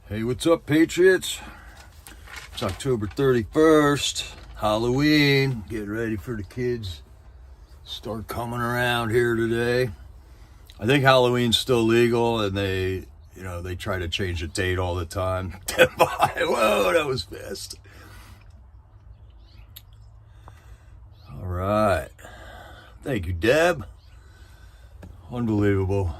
Hey, what's up, Patriots? It's October 31st, Halloween. Getting ready for the kids. Start coming around here today. I think Halloween's still legal, and they try to change the date all the time. Whoa, that was fast. All right. Thank you, Deb. Unbelievable.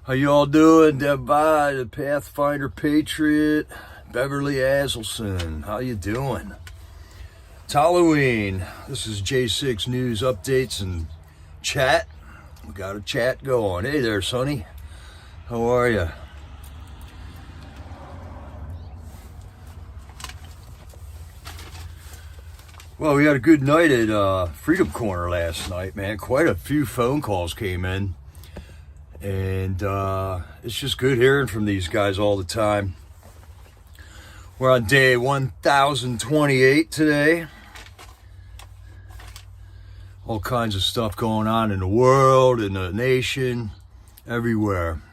How y'all doing? Deb by the Pathfinder Patriot, Beverly Aselson. How you doing? It's Halloween. This is J6 News Updates and Chat. We got a chat going. Hey there, Sonny. How are you? Well, we had a good night at Freedom Corner last night, man. Quite a few phone calls came in. And it's just good hearing from these guys all the time. We're on day 1028 today. All kinds of stuff going on in the world, in the nation, everywhere.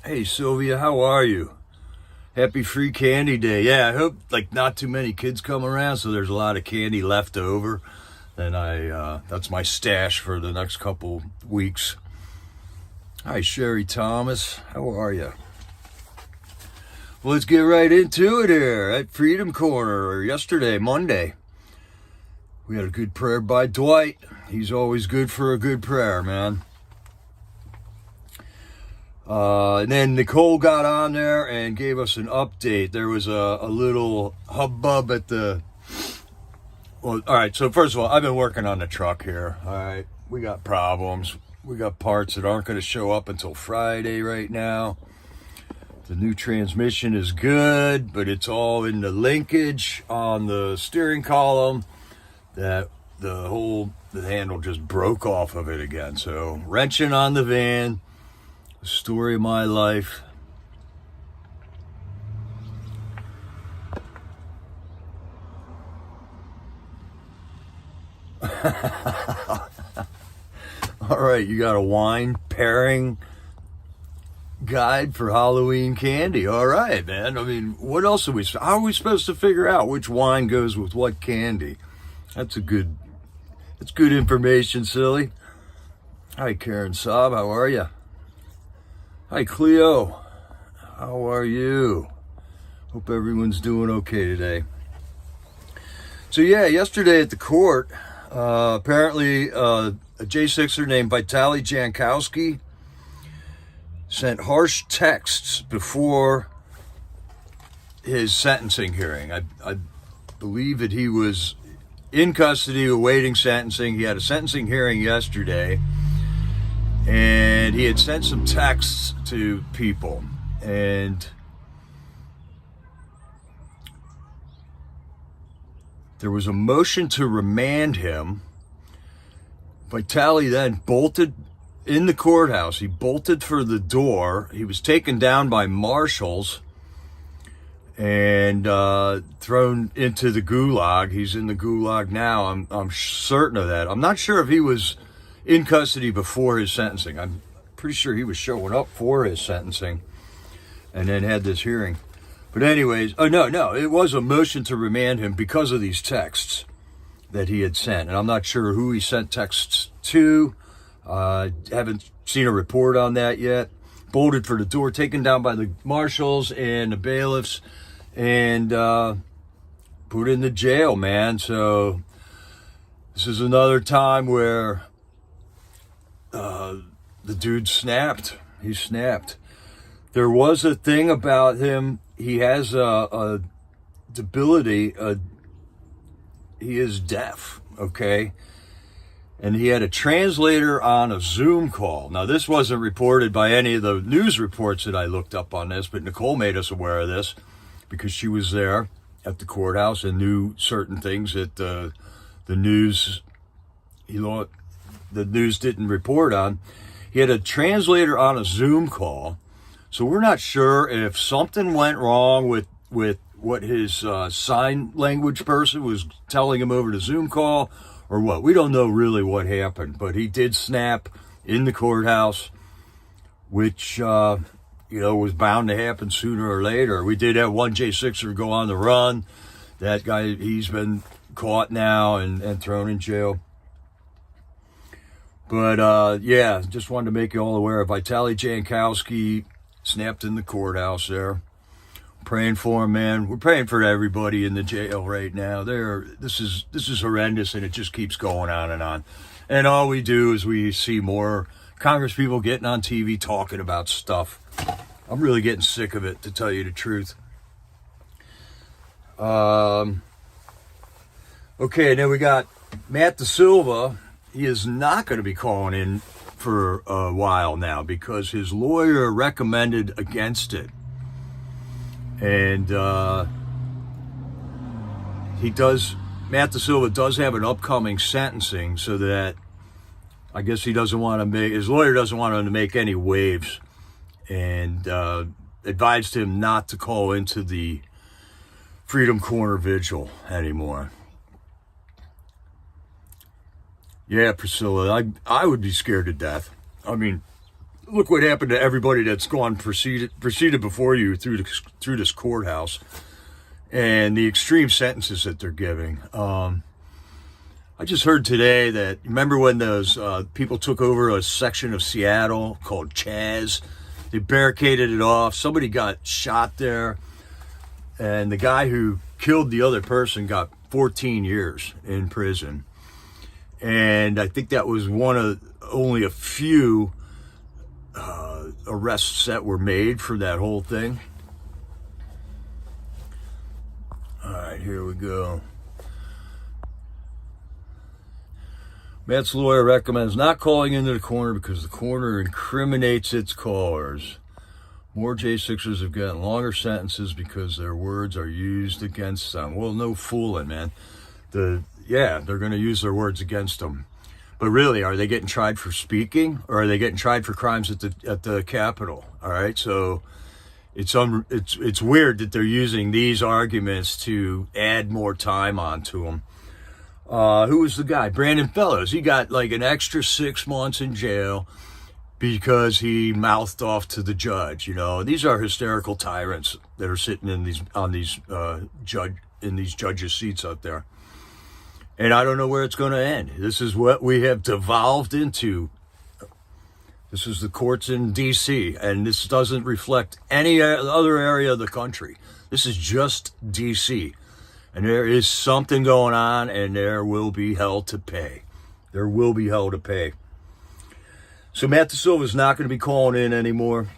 Hey, Sylvia, how are you? Happy Free Candy Day. Yeah, I hope not too many kids come around, so there's a lot of candy left over. Then that's my stash for the next couple weeks. Hi, Sherry Thomas. How are you? Well, let's get right into it here at Freedom Corner yesterday, Monday. We had a good prayer by Dwight. He's always good for a good prayer, man. And then Nicole got on there and gave us an update. There was a little hubbub at the... Well, all right, so first of all, I've been working on the truck here. All right, we got problems. We got parts that aren't going to show up until Friday right now. The new transmission is good, but it's all in the linkage on the steering column that the handle just broke off of it again. So wrenching on the van, the story of my life. All right, you got a wine pairing guide for Halloween candy. All right, man. I mean, what else how are we supposed to figure out which wine goes with what candy? That's good information, silly. Hi, Karen Saab. How are you? Hi, Cleo. How are you? Hope everyone's doing okay today. So yeah, yesterday at the court, apparently a J6er named Vitaly Jankowski sent harsh texts before his sentencing hearing. I believe that he was in custody awaiting sentencing. He had a sentencing hearing yesterday, and he had sent some texts to people. And there was a motion to remand him. Vitaly then bolted in the courthouse. He bolted for the door. He was taken down by marshals and thrown into the gulag. He's in the gulag now. I'm certain of that. I'm not sure if he was in custody before his sentencing. I'm pretty sure he was showing up for his sentencing and then had this hearing. But anyways, no, it was a motion to remand him because of these texts that he had sent. And I'm not sure who he sent texts to. Haven't seen a report on that yet. Bolted for the door, taken down by the marshals and the bailiffs, and put in the jail, man. So this is another time where the dude snapped. He snapped. There was a thing about him. He has a debility. He is deaf, okay? And he had a translator on a Zoom call. Now, this wasn't reported by any of the news reports that I looked up on this, but Nicole made us aware of this because she was there at the courthouse and knew certain things that the news didn't report on. He had a translator on a Zoom call, so we're not sure if something went wrong with what his sign language person was telling him over the Zoom call or what. We don't know really what happened, but he did snap in the courthouse, which was bound to happen sooner or later. We did have one J6er go on the run. That guy, he's been caught now and thrown in jail. But, yeah, just wanted to make you all aware. Vitaly Jankowski snapped in the courthouse there. Praying for him, man. We're praying for everybody in the jail right now. This is horrendous, and it just keeps going on and on. And all we do is we see more Congress people getting on TV talking about stuff. I'm really getting sick of it, to tell you the truth. Okay, then we got Matt DeSilva. He is not going to be calling in for a while now because his lawyer recommended against it. And Matt DeSilva does have an upcoming sentencing, so that I guess his lawyer doesn't want him to make any waves, and advised him not to call into the Freedom Corner Vigil anymore. Yeah, Priscilla, I would be scared to death. I mean, look what happened to everybody that's proceeded before you through this courthouse, and the extreme sentences that they're giving. I just heard today that, remember when those people took over a section of Seattle called Chaz? They barricaded it off. Somebody got shot there, and the guy who killed the other person got 14 years in prison. And I think that was one of only a few arrests that were made for that whole thing. All right, here we go. Matt's lawyer recommends not calling into the corner because the corner incriminates its callers. More J6ers have gotten longer sentences because their words are used against them. Well, no fooling, man. They're going to use their words against them. But really, are they getting tried for speaking, or are they getting tried for crimes at the Capitol? All right, so it's weird that they're using these arguments to add more time onto them. Who was the guy? Brandon Fellows. He got like an extra 6 months in jail because he mouthed off to the judge. These are hysterical tyrants that are sitting in these judges' seats out there. And I don't know where it's going to end. This is what we have devolved into. This is the courts in D.C., and this doesn't reflect any other area of the country. This is just D.C., and there is something going on, and there will be hell to pay. There will be hell to pay. So Matt DeSilva is not going to be calling in anymore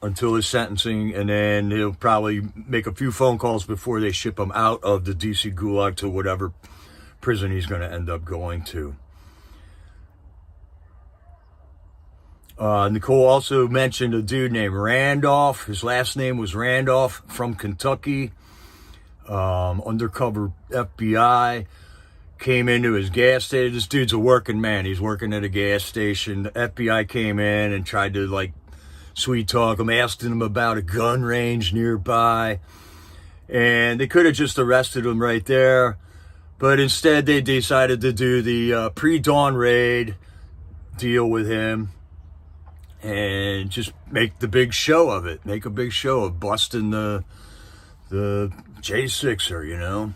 until his sentencing, and then he'll probably make a few phone calls before they ship him out of the D.C. gulag to whatever prison he's going to end up going to. Nicole also mentioned a dude named Randolph. His last name was Randolph, from Kentucky. Undercover FBI came into his gas station. This dude's a working man. He's working at a gas station. The FBI came in and tried to sweet talk him, asked him about a gun range nearby. And they could have just arrested him right there. But instead, they decided to do the pre-dawn raid deal with him and just make the big show of it. Make a big show of busting the J6er,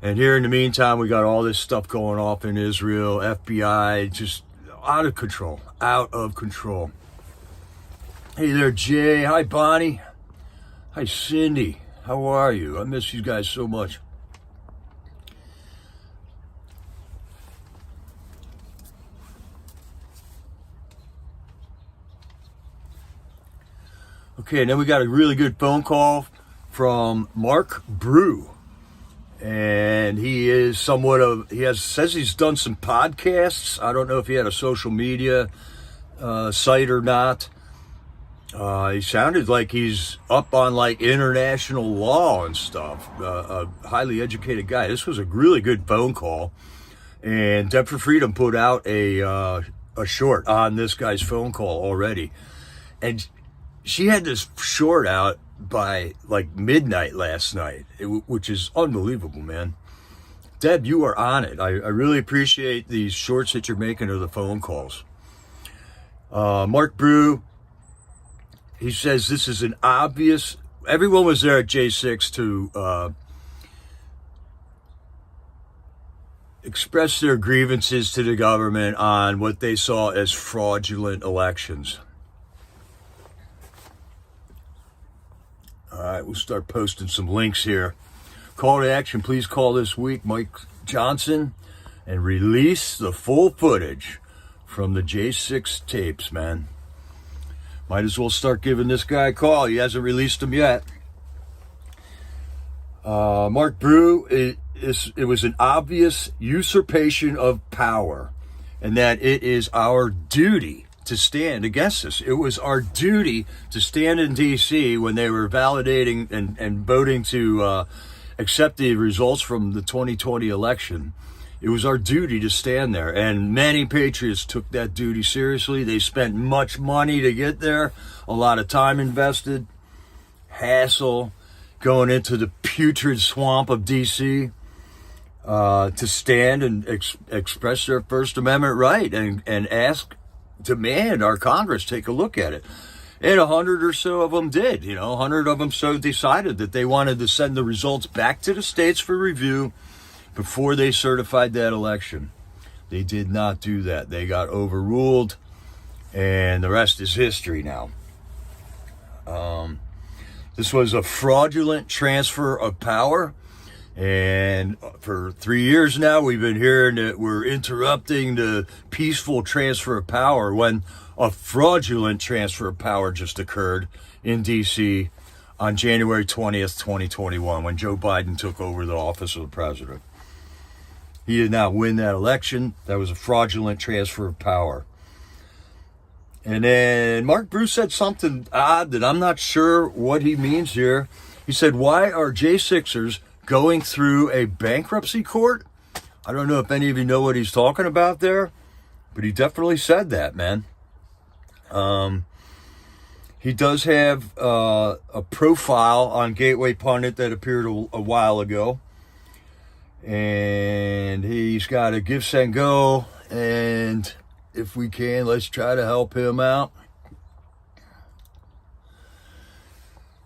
And here in the meantime, we got all this stuff going off in Israel. FBI just out of control. Out of control. Hey there, Jay. Hi, Bonnie. Hi, Cindy. How are you? I miss you guys so much. Okay, and then we got a really good phone call from Mark Brew. And he is says he's done some podcasts. I don't know if he had a social media site or not. He sounded like he's up on international law and stuff. A highly educated guy. This was a really good phone call. And Debt for Freedom put out a short on this guy's phone call already. And she had this short out by midnight last night, which is unbelievable, man. Deb, you are on it. I really appreciate these shorts that you're making of the phone calls. Mark Brew, he says this is an obvious, everyone was there at J6 to express their grievances to the government on what they saw as fraudulent elections. All right, we'll start posting some links here. Call to action, please call this week Mike Johnson and release the full footage from the J6 tapes, man. Might as well start giving this guy a call. He hasn't released them yet. Mark Brew, it was an obvious usurpation of power, and that it is our duty to stand against this. It was our duty to stand in D.C. when they were validating and voting to accept the results from the 2020 election. It was our duty to stand there, and many patriots took that duty seriously. They spent much money to get there, a lot of time invested, hassle, going into the putrid swamp of D.C. To stand and express their First Amendment right and demand our Congress take a look at it. And 100 or so of them did. 100 of them so decided that they wanted to send the results back to the states for review before they certified that election. They did not do that. They got overruled, and the rest is history now. This was a fraudulent transfer of power, and for 3 years now we've been hearing that we're interrupting the peaceful transfer of power when a fraudulent transfer of power just occurred in D.C. on January 20th, 2021, when Joe Biden took over the office of the president. He did not win that election. That was a fraudulent transfer of power. And then Mark Brew said something odd that I'm not sure what he means here. He said, why are J6ers going through a bankruptcy court? I don't know if any of you know what he's talking about there, but he definitely said that, man. He does have a profile on Gateway Pundit that appeared a while ago. And he's got a give, send, go. And if we can, let's try to help him out.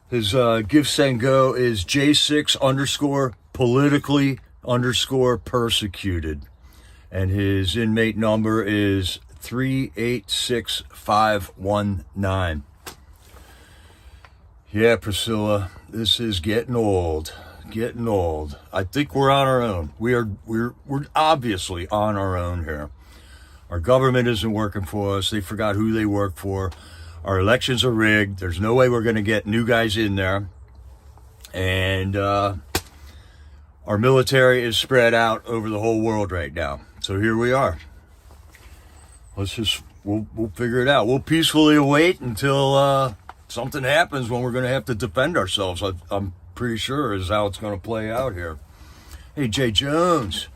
His give, send, go is J6_politically_persecuted. And his inmate number is 386519. Yeah, Priscilla, this is getting old. I think we're on our own. We're obviously on our own here. Our government isn't working for us. They forgot who they work for. Our elections are rigged. There's no way we're going to get new guys in there. And our military is spread out over the whole world right now. So here we are. We'll figure it out. We'll peacefully await until something happens when we're going to have to defend ourselves. I'm pretty sure is how it's going to play out here. Hey, Jay Jones.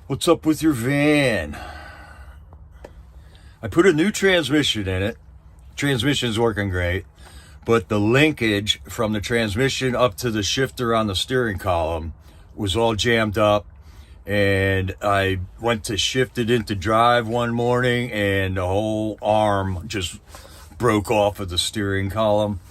What's up with your van? I put a new transmission in it. Transmission's working great. But the linkage from the transmission up to the shifter on the steering column was all jammed up. And I went to shift it into drive one morning, and the whole arm just broke off of the steering column.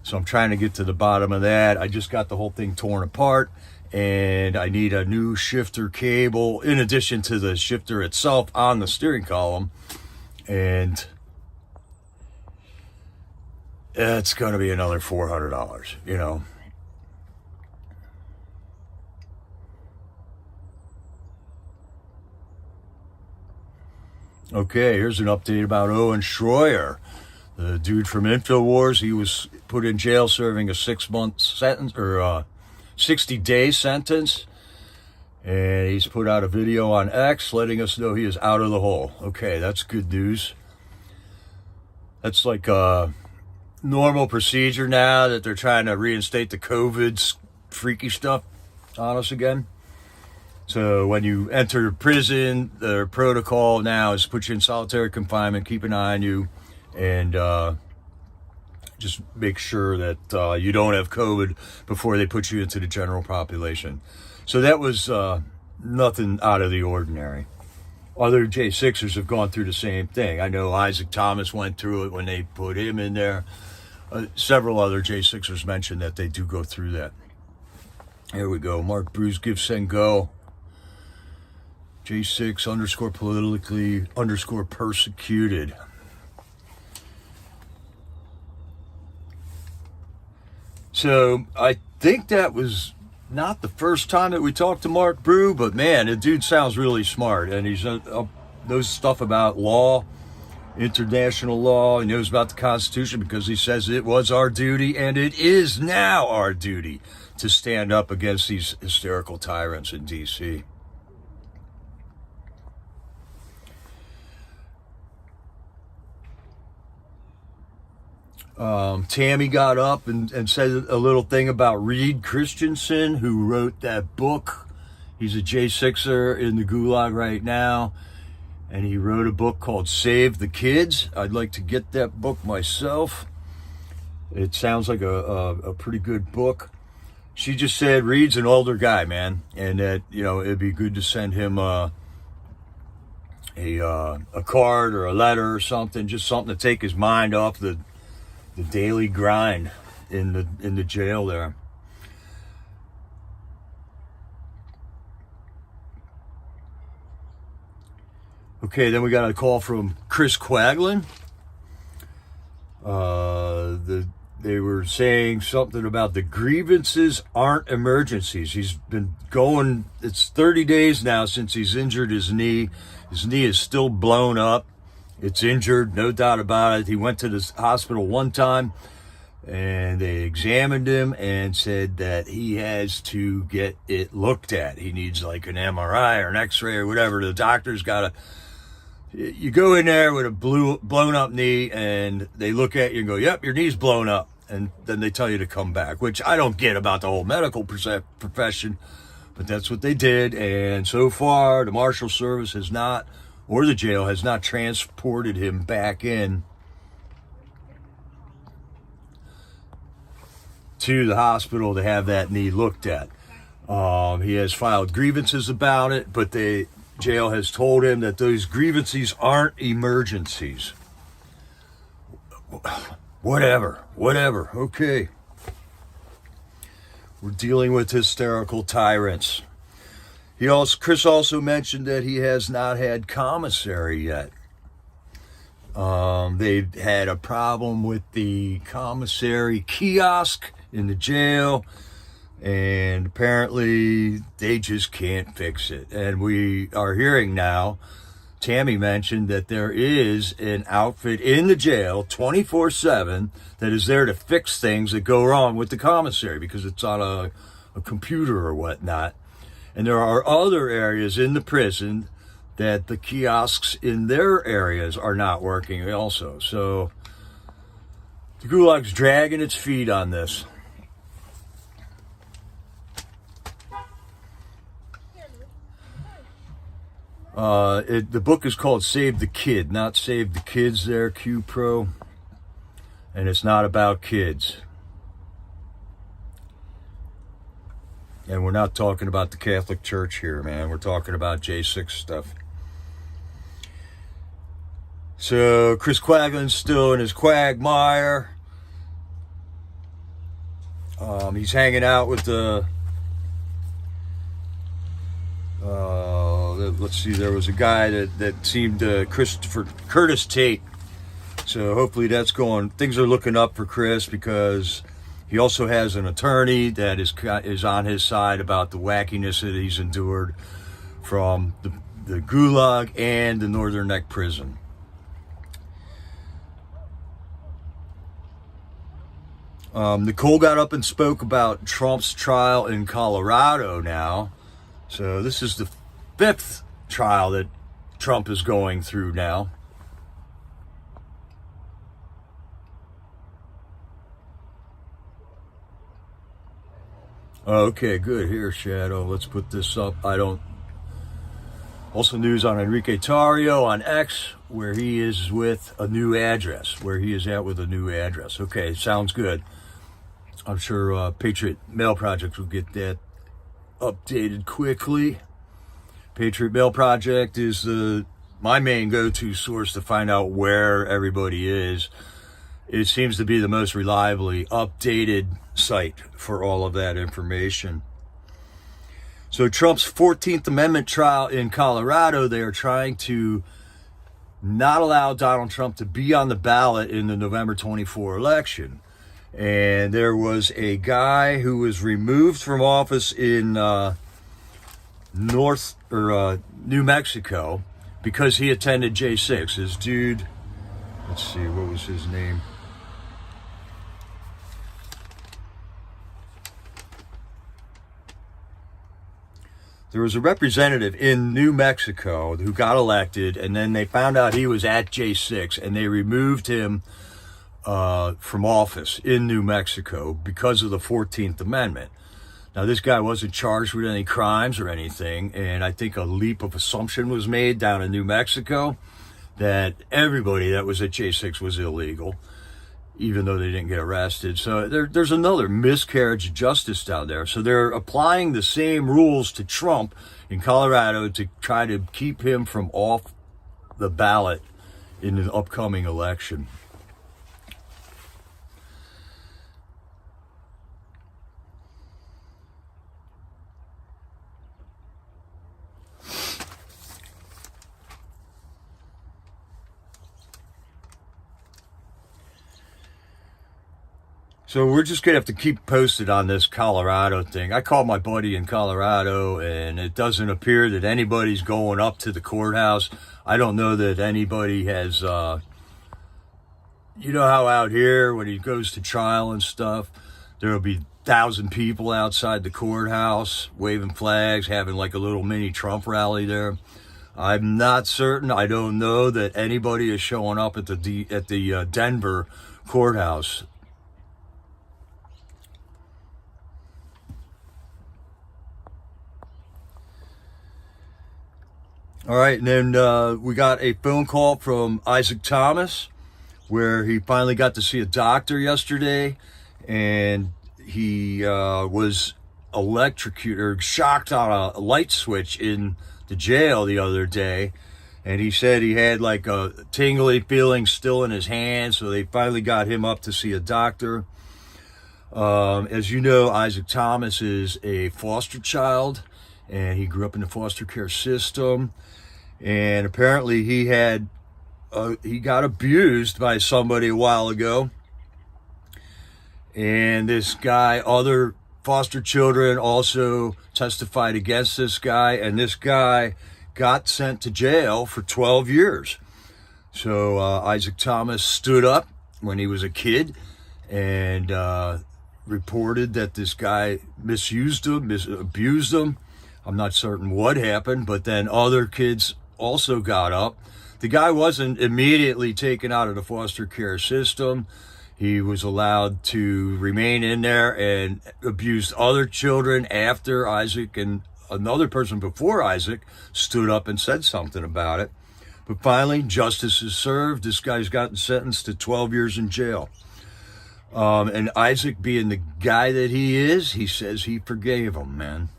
So I'm trying to get to the bottom of that. I just got the whole thing torn apart, and I need a new shifter cable in addition to the shifter itself on the steering column. And it's going to be another $400, Okay, here's an update about Owen Schroyer. The dude from InfoWars, he was put in jail serving a 6-month sentence, or 60-day sentence. And he's put out a video on X letting us know he is out of the hole. Okay, that's good news. That's like a normal procedure now that they're trying to reinstate the COVID freaky stuff on us again. So when you enter prison, the protocol now is put you in solitary confinement, keep an eye on you, and just make sure that you don't have COVID before they put you into the general population. So that was nothing out of the ordinary. other J6ers have gone through the same thing. I know Isaac Thomas went through it when they put him in there. Several other J6ers mentioned that they do go through that. Here we go. Mark Brews give send go. J6 _ politically _ persecuted. So I think that was not the first time that we talked to Mark Brew, but man, the dude sounds really smart, and he's knows stuff about law, international law. He knows about the Constitution because he says it was our duty, and it is now our duty to stand up against these hysterical tyrants in D.C. Tammy got up and said a little thing about Reed Christensen, who wrote that book. He's a J6er in the Gulag right now, and he wrote a book called Save the Kids. I'd like to get that book myself. It sounds like a pretty good book. She just said Reed's an older guy, man, and that, you know, it'd be good to send him a card or a letter or something, just something to take his mind off the daily grind in the jail there. Okay, then we got a call from Chris Quaglin. They were saying something about the grievances aren't emergencies. He's been going, it's 30 days now since he's injured his knee. His knee is still blown up. It's injured, no doubt about it. He went to the hospital one time, and they examined him and said that he has to get it looked at. He needs like an MRI or an X-ray or whatever. The doctor's got to... You go in there with a blown up knee, and they look at you and go, yep, your knee's blown up. And then they tell you to come back, which I don't get about the whole medical profession, but that's what they did. And so far, the Marshal Service has not, or the jail has not transported him back in to the hospital to have that knee looked at. He has filed grievances about it, but the jail has told him that those grievances aren't emergencies. Whatever, okay. We're dealing with hysterical tyrants. Chris also mentioned that he has not had commissary yet. They've had a problem with the commissary kiosk in the jail, and apparently they just can't fix it. And we are hearing now, Tammy mentioned that there is an outfit in the jail 24/7 that is there to fix things that go wrong with the commissary because it's on a computer or whatnot. And there are other areas in the prison that the kiosks in their areas are not working also. So the Gulag's dragging its feet on this. The book is called Save the Kid, not Save the Kids there, Q Pro. And it's not about kids. And we're not talking about the Catholic Church here, man. We're talking about J6 stuff. So Chris Quaglin's still in his quagmire. He's hanging out with the... let's see, there was a guy that seemed Curtis Tate. So hopefully that's going, things are looking up for Chris, because he also has an attorney that is on his side about the wackiness that he's endured from the Gulag and the Northern Neck prison. Nicole got up and spoke about Trump's trial in Colorado now. So this is the 5th trial that Trump is going through now. Okay, good. Here, Shadow. Let's put this up. Also news on Enrique Tarrio on X, where he is with a new address. Okay, sounds good. I'm sure Patriot Mail Project will get that updated quickly. Patriot Mail Project is my main go-to source to find out where everybody is. It seems to be the most reliably updated site for all of that information. So Trump's 14th Amendment trial in Colorado, they are trying to not allow Donald Trump to be on the ballot in the November 24 election. And there was a guy who was removed from office in New Mexico because he attended J6. This dude, let's see, what was his name? There was a representative in New Mexico who got elected, and then they found out he was at J6, and they removed him from office in New Mexico because of the 14th Amendment. Now, this guy wasn't charged with any crimes or anything, and I think a leap of assumption was made down in New Mexico that everybody that was at J6 was illegal, even though they didn't get arrested. So there's another miscarriage of justice down there. So they're applying the same rules to Trump in Colorado to try to keep him from off the ballot in the upcoming election. So we're just going to have to keep posted on this Colorado thing. I called my buddy in Colorado, and it doesn't appear that anybody's going up to the courthouse. I don't know that anybody has, you know how out here when he goes to trial and stuff, there will be 1,000 people outside the courthouse waving flags, having like a little mini Trump rally there. I'm not certain. I don't know that anybody is showing up at the Denver courthouse. All right, and then we got a phone call from Isaac Thomas where he finally got to see a doctor yesterday, and he was electrocuted or shocked on a light switch in the jail the other day, and he said he had like a tingly feeling still in his hand, so they finally got him up to see a doctor. As you know, Isaac Thomas is a foster child, and he grew up in the foster care system. And apparently he got abused by somebody a while ago. And this guy, other foster children also testified against this guy. And this guy got sent to jail for 12 years. So Isaac Thomas stood up when he was a kid and reported that this guy misused him, abused him. I'm not certain what happened, but then other kids also got up. The guy wasn't immediately taken out of the foster care system. He was allowed to remain in there and abused other children after Isaac and another person before Isaac stood up and said something about it. But finally, justice is served. This guy's gotten sentenced to 12 years in jail. And Isaac, being the guy that he is, he says he forgave him, man.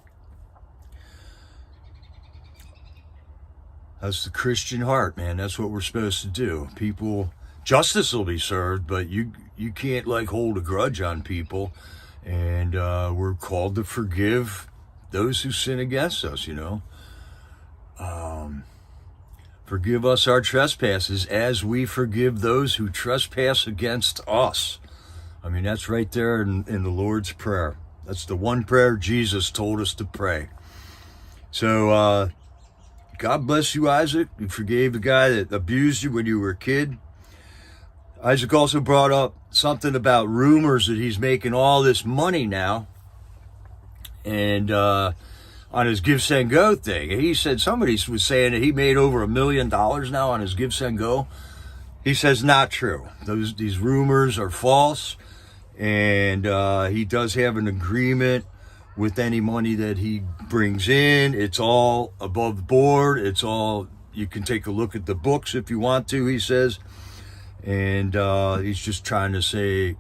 That's the Christian heart, man. That's what we're supposed to do. Justice will be served, but you can't like hold a grudge on people. And we're called to forgive those who sin against us, you know. Forgive us our trespasses as we forgive those who trespass against us. I mean, that's right there in the Lord's Prayer. That's the one prayer Jesus told us to pray. So, God bless you, Isaac. You forgave the guy that abused you when you were a kid. Isaac also brought up something about rumors that he's making all this money now. And on his Give, Send, Go thing. He said somebody was saying that he made over $1 million now on his Give, Send, Go. He says not true. These rumors are false. And he does have an agreement with any money that he brings in. It's all above board. It's all, you can take a look at the books if you want to, he says. And he's just trying to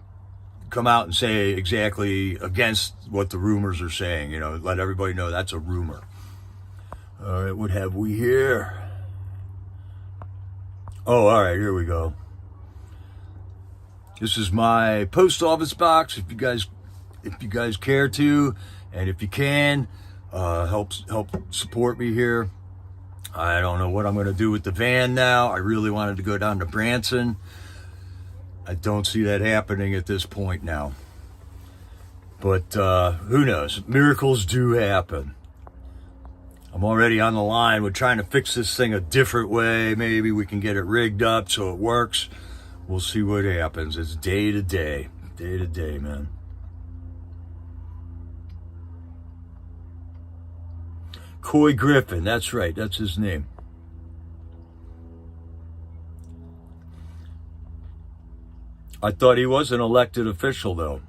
come out and say exactly against what the rumors are saying, you know, let everybody know that's a rumor. All right, what have we here? Oh, all right, here we go. This is my post office box. If you guys care to, and if you can, help support me here. I don't know what I'm going to do with the van now. I really wanted to go down to Branson. I don't see that happening at this point now. But who knows? Miracles do happen. I'm already on the line. We're trying to fix this thing a different way. Maybe we can get it rigged up so it works. We'll see what happens. It's day to day, man. Coy Griffin, that's right. That's his name. I thought he was an elected official, though.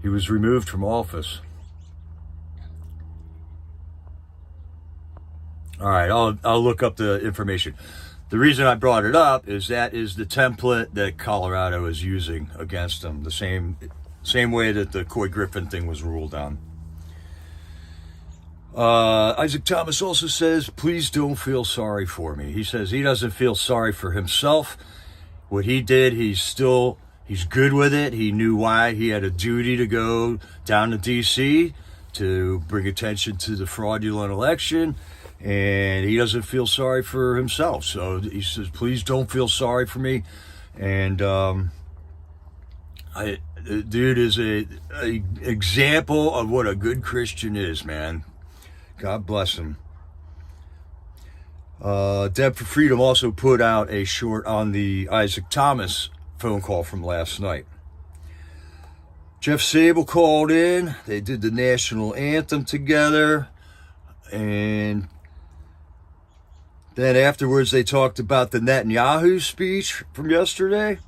He was removed from office. All right, I'll look up the information. The reason I brought it up is that is the template that Colorado is using against them. The same way that the Coy Griffin thing was ruled on. Isaac Thomas also says, please don't feel sorry for me. He says he doesn't feel sorry for himself. What he did, he's good with it. He knew why he had a duty to go down to D.C. to bring attention to the fraudulent election. And he doesn't feel sorry for himself. So he says, please don't feel sorry for me. And the dude is a example of what a good Christian is, man. God bless him. Deb for Freedom also put out a short on the Isaac Thomas phone call from last night. Jeff Sable called in. They did the national anthem together. And then afterwards, they talked about the Netanyahu speech from yesterday.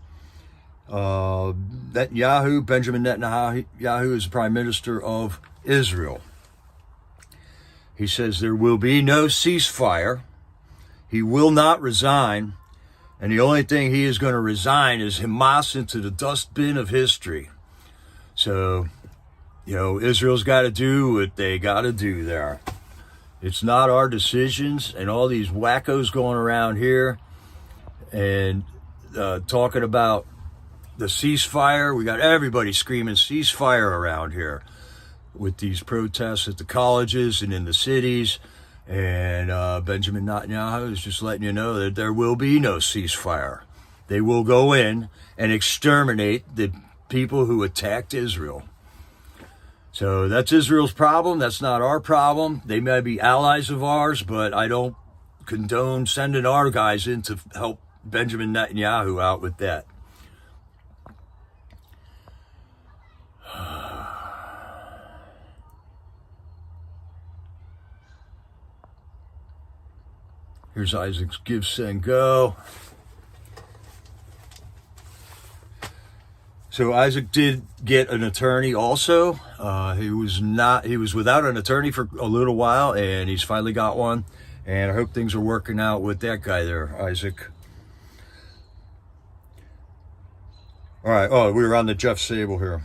Benjamin Netanyahu is the Prime Minister of Israel. He says there will be no ceasefire. He will not resign. And the only thing he is going to resign is Hamas into the dustbin of history. So, Israel's got to do what they got to do there. It's not our decisions, and all these wackos going around here and talking about the ceasefire. We got everybody screaming ceasefire around here with these protests at the colleges and in the cities. And Benjamin Netanyahu is just letting you know that there will be no ceasefire. They will go in and exterminate the people who attacked Israel. So that's Israel's problem. That's not our problem. They may be allies of ours, but I don't condone sending our guys in to help Benjamin Netanyahu out with that. Here's Isaac's Give, Send, Go. So Isaac did get an attorney also. He was without an attorney for a little while, and he's finally got one. And I hope things are working out with that guy there, Isaac. All right. Oh, we were on the Jeff Sable here.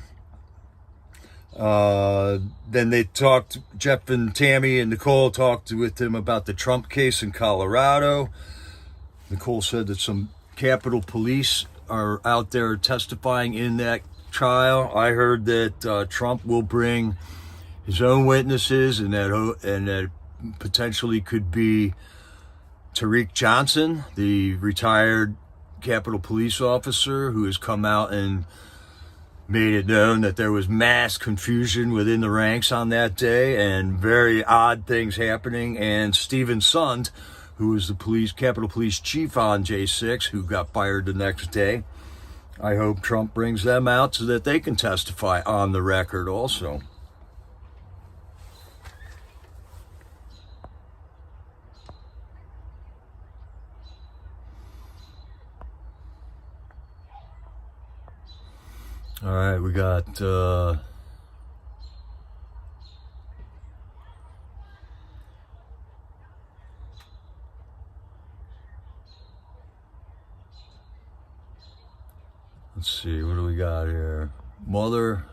Then they talked, Jeff and Tammy and Nicole talked with him about the Trump case in Colorado. Nicole said that some Capitol Police are out there testifying in that trial. I heard that Trump will bring his own witnesses, and that potentially could be Tariq Johnson, the retired Capitol Police officer who has come out and made it known that there was mass confusion within the ranks on that day and very odd things happening. And Stephen Sund, who was the Capitol Police chief on J6, who got fired the next day. I hope Trump brings them out so that they can testify on the record also. All right, we got let's see, what do we got here? Mother.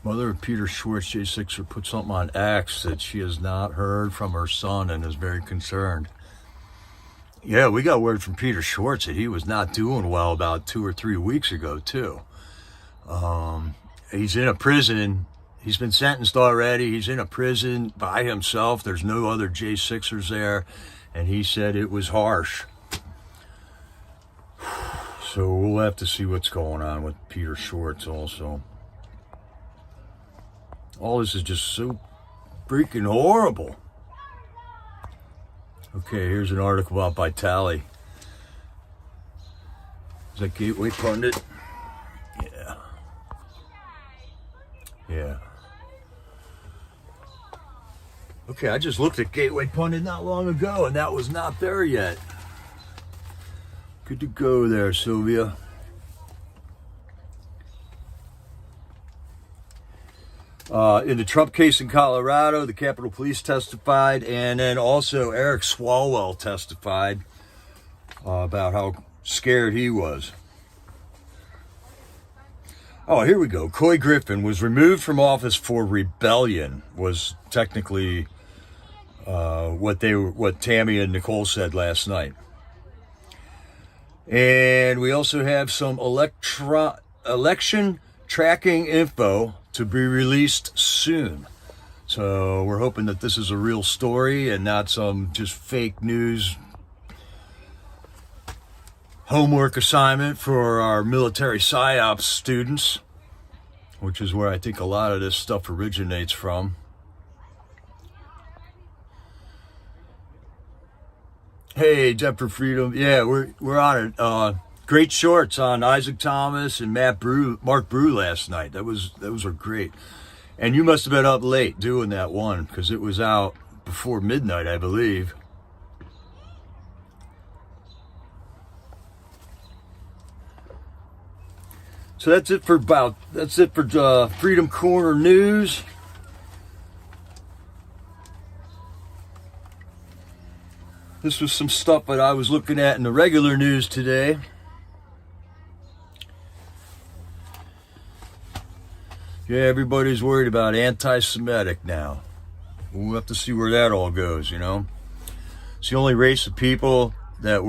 Mother of Peter Schwartz, J6er, put something on X that she has not heard from her son and is very concerned. Yeah, we got word from Peter Schwartz that he was not doing well about 2 or 3 weeks ago, too. He's in a prison. He's been sentenced already. He's in a prison by himself. There's no other J6ers there. And he said it was harsh. So we'll have to see what's going on with Peter Schwartz also. All this is just so freaking horrible. Okay, here's an article about Vitali. Is that Gateway Pundit? Yeah. Yeah. Okay, I just looked at Gateway Pundit not long ago, and that was not there yet. Good to go there, Sylvia. In the Trump case in Colorado, the Capitol Police testified, and then also Eric Swalwell testified about how scared he was. Oh, here we go. Coy Griffin was removed from office for rebellion, was technically what Tammy and Nicole said last night. And we also have some election tracking info to be released soon. So we're hoping that this is a real story and not some just fake news homework assignment for our military PSYOPs students, which is where I think a lot of this stuff originates from. Hey, Debt for Freedom. Yeah, we're on it. Great shorts on Isaac Thomas and Mark Brew last night. Those are great. And you must have been up late doing that one because it was out before midnight, I believe. So that's it for Freedom Corner News. This was some stuff that I was looking at in the regular news today. Yeah, everybody's worried about anti-Semitic now. We'll have to see where that all goes, you know. It's the only race of people that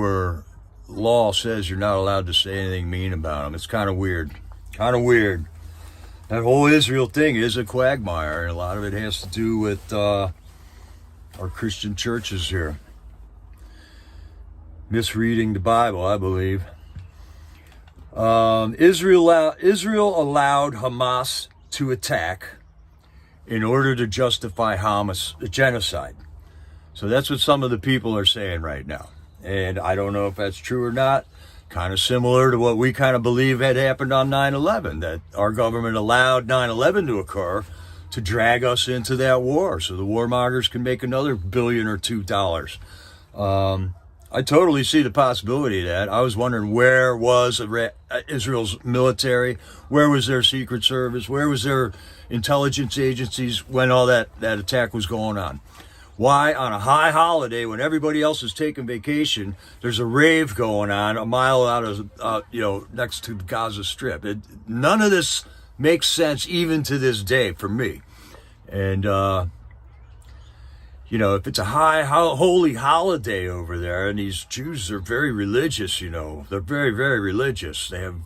law says you're not allowed to say anything mean about them. It's kind of weird. Kind of weird. That whole Israel thing is a quagmire, and a lot of it has to do with our Christian churches here. Misreading the Bible, I believe. Israel allowed Hamas to attack in order to justify genocide. So that's what some of the people are saying right now. And I don't know if that's true or not. Kind of similar to what we kind of believe had happened on 9/11, that our government allowed 9/11 to occur to drag us into that war so the warmongers can make another $1 or $2 billion. I totally see the possibility of that. I was wondering, where was Israel's military? Where was their secret service? Where was their intelligence agencies when all that attack was going on? Why, on a high holiday, when everybody else is taking vacation, there's a rave going on a mile out of, next to the Gaza Strip? None of this makes sense even to this day for me. And, if it's a holy holiday over there, and these Jews are very religious, they're very, very religious. They have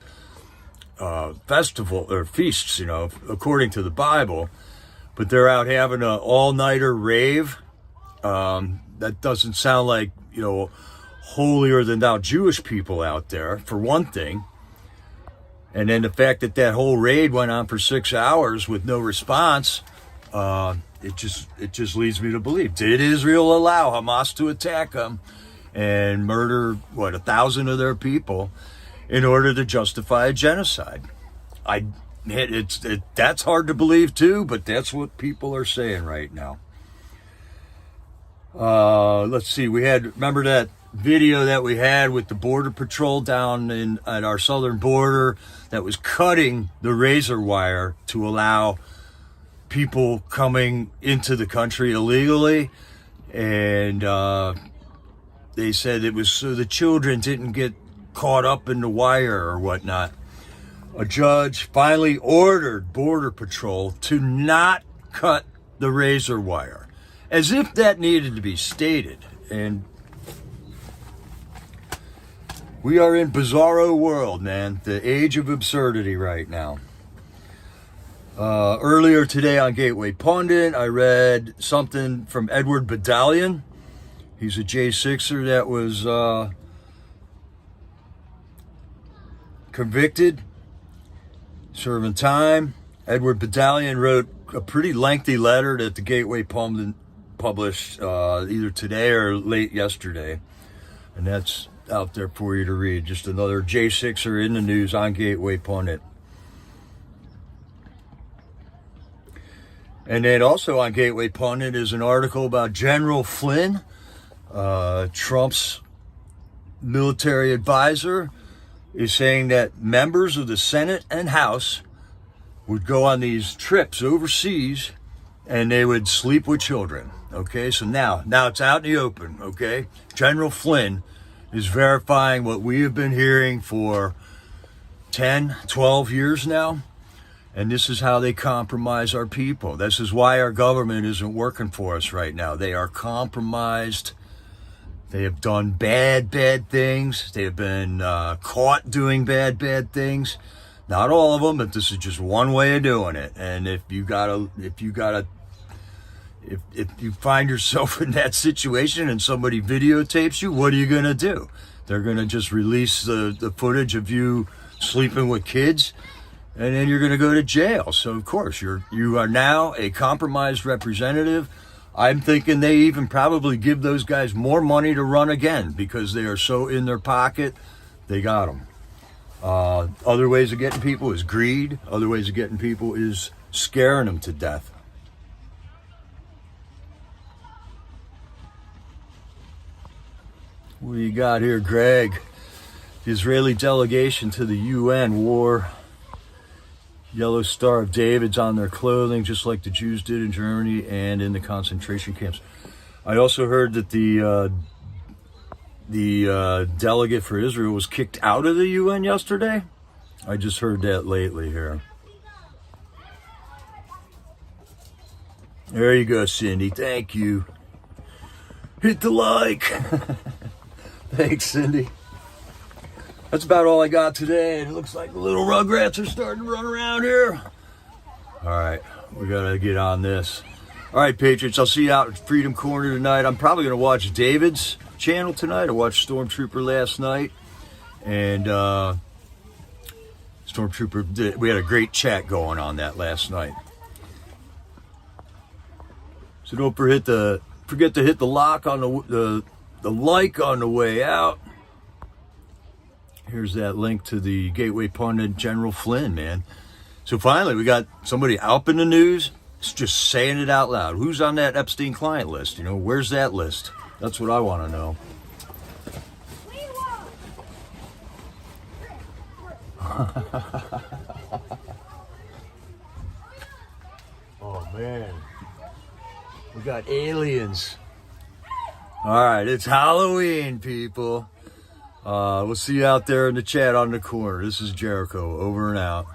festival or feasts, according to the Bible, but they're out having an all-nighter rave. That doesn't sound like, holier than thou Jewish people out there, for one thing. And then the fact that whole raid went on for 6 hours with no response, it just leads me to believe, did Israel allow Hamas to attack them and murder 1,000 of their people in order to justify a genocide? That's hard to believe too, but that's what people are saying right now. Let's see. Remember that video that we had with the Border Patrol down at our southern border that was cutting the razor wire to allow people coming into the country illegally, and they said it was so the children didn't get caught up in the wire or whatnot. a judge finally ordered Border Patrol to not cut the razor wire, as if that needed to be stated. And we are in bizarro world, man. The age of absurdity right now. Earlier today on Gateway Pundit, I read something from Edward Badalian. He's a J6er that was convicted, serving time. Edward Badalian wrote a pretty lengthy letter that the Gateway Pundit published either today or late yesterday. And that's out there for you to read. Just another J6er in the news on Gateway Pundit. And then also on Gateway Pundit is an article about General Flynn, Trump's military advisor, is saying that members of the Senate and House would go on these trips overseas and they would sleep with children. Okay, so now it's out in the open. Okay, General Flynn is verifying what we have been hearing for 10, 12 years now. And this is how they compromise our people. This is why our government isn't working for us right now. They are compromised. They have done bad things. They have been caught doing bad things. Not all of them, but this is just one way of doing it. And if you find yourself in that situation and somebody videotapes you, what are you gonna do? They're gonna just release the footage of you sleeping with kids, and then you're gonna go to jail. So of course you are now a compromised representative. I'm thinking they even probably give those guys more money to run again because they are so in their pocket. They got them. Other ways of getting people is greed. Other ways of getting people is scaring them to death. What do you got here, Greg? The Israeli delegation to the UN wore Yellow Star of David's on their clothing, just like the Jews did in Germany and in the concentration camps. I also heard that the delegate for Israel was kicked out of the UN yesterday. I just heard that lately here. There you go, Cindy. Thank you. Hit the like. Thanks, Cindy. That's about all I got today. It looks like the little rugrats are starting to run around here. All right, we gotta get on this. All right, Patriots, I'll see you out at Freedom Corner tonight. I'm probably gonna watch David's channel tonight. I watched Stormtrooper last night, and Stormtrooper, we had a great chat going on that last night. So don't forget to hit the lock on the like on the way out. Here's that link to the Gateway Pundit, General Flynn, man. So finally, we got somebody up in the news. It's just saying it out loud. Who's on that Epstein client list? You know, where's that list? That's what I want to know. Oh, man. We got aliens. All right, it's Halloween, people. We'll see you out there in the chat on the corner. This is Jericho, over and out.